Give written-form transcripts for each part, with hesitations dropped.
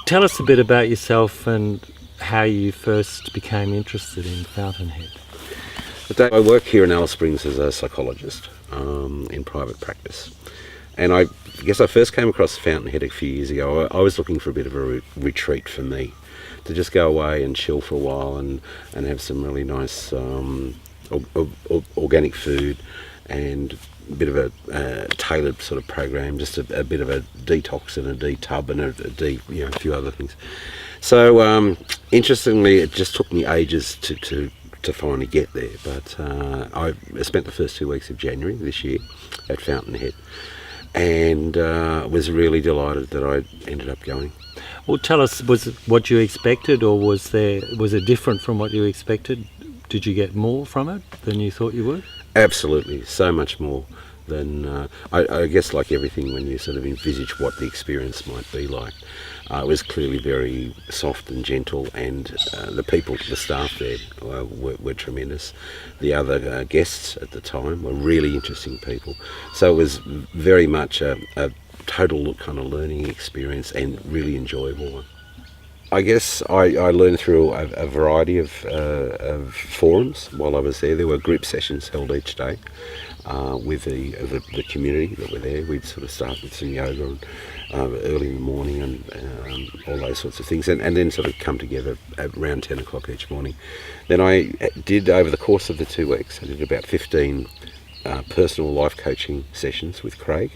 tell us a bit about yourself and how you first became interested in Fountainhead. I work here in Alice Springs as a psychologist in private practice. And I guess I first came across Fountainhead a few years ago. I was looking for a bit of a retreat for me, to just go away and chill for a while and have some really nice organic food and a bit of a tailored sort of program, just a bit of a detox and a detub and a few other things. So interestingly, it just took me ages to finally get there, but I spent the first 2 weeks of January this year at Fountainhead and was really delighted that I ended up going. Well, tell us, was it what you expected, or was it different from what you expected? Did you get more from it than you thought you would? Absolutely, so much more than I guess, like everything, when you sort of envisage what the experience might be like. It was clearly very soft and gentle, and the people, the staff there were tremendous. The other guests at the time were really interesting people. So it was very much a total kind of learning experience and really enjoyable one. I guess I learned through a variety of forums while I was there. There were group sessions held each day with the community that were there. We'd sort of start with some yoga early in the morning and all those sorts of things, and then sort of come together at around 10 o'clock each morning. Then I did, over the course of the 2 weeks, I did about 15 personal life coaching sessions with Craig,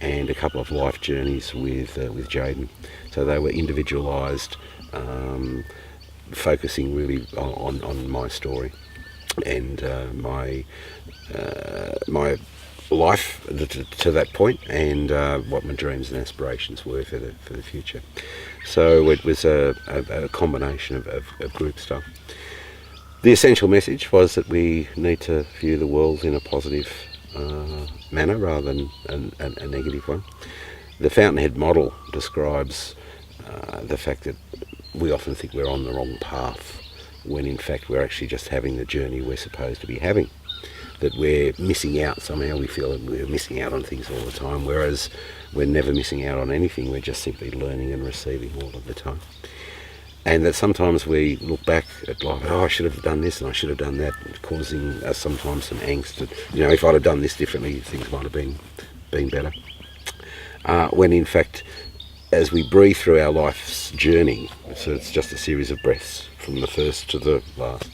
and a couple of life journeys with Jaden. So they were individualised, focusing really on my story and my life to that point, and what my dreams and aspirations were for the future. So it was a combination of group stuff. The essential message was that we need to view the world in a positive manner rather than a negative one. The Fountainhead model describes the fact that we often think we're on the wrong path, when in fact we're actually just having the journey we're supposed to be having. That we're missing out somehow, we feel that we're missing out on things all the time, whereas we're never missing out on anything, we're just simply learning and receiving all of the time. And that sometimes we look back at life, I should have done this and I should have done that, causing us sometimes some angst that, if I'd have done this differently, things might have been better. When in fact, as we breathe through our life's journey, so it's just a series of breaths from the first to the last.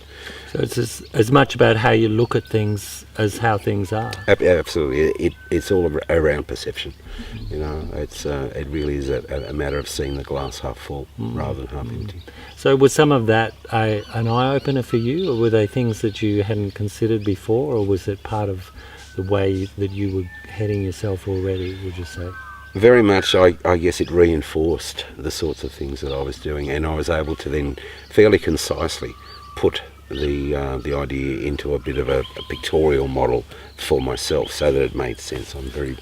So it's as much about how you look at things as how things are. Absolutely, it's all around perception. It really is a matter of seeing the glass half full rather than half empty. So was some of that an eye-opener for you, or were they things that you hadn't considered before, or was it part of the way that you were heading yourself already, would you say? Very much, I guess it reinforced the sorts of things that I was doing, and I was able to then fairly concisely put the idea into a bit of a pictorial model for myself, so that it made sense. I'm very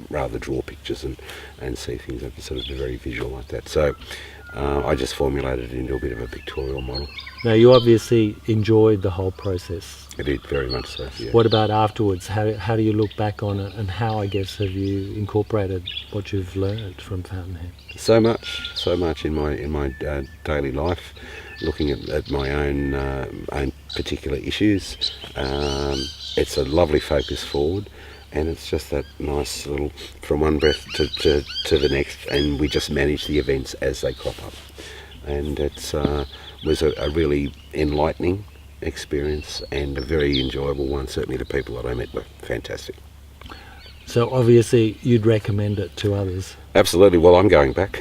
rather draw pictures and see things. I can sort of be very visual like that. So I just formulated it into a bit of a pictorial model. Now, you obviously enjoyed the whole process. I did, very much so, yeah. What about afterwards? How do you look back on it, and how, I guess, have you incorporated what you've learned from Fountainhead? So much in my daily life, looking at my own particular issues. It's a lovely focus forward, and it's just that nice little, from one breath to the next, and we just manage the events as they crop up. And it was a really enlightening experience and a very enjoyable one. Certainly the people that I met were fantastic. So obviously you'd recommend it to others? Absolutely. Well, I'm going back.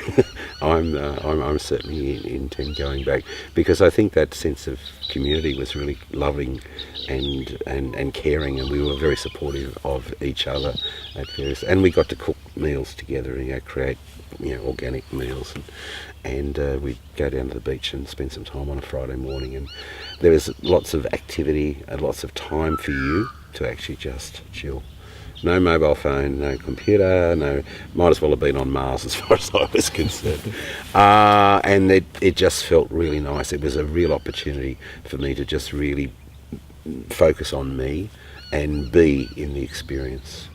I'm certainly intend going back, because I think that sense of community was really loving and caring, and we were very supportive of each other at various, and we got to cook meals together and create organic meals, and we'd go down to the beach and spend some time on a Friday morning, and there was lots of activity and lots of time for you to actually just chill. No mobile phone, no computer, might as well have been on Mars as far as I was concerned. And it just felt really nice. It was a real opportunity for me to just really focus on me and be in the experience.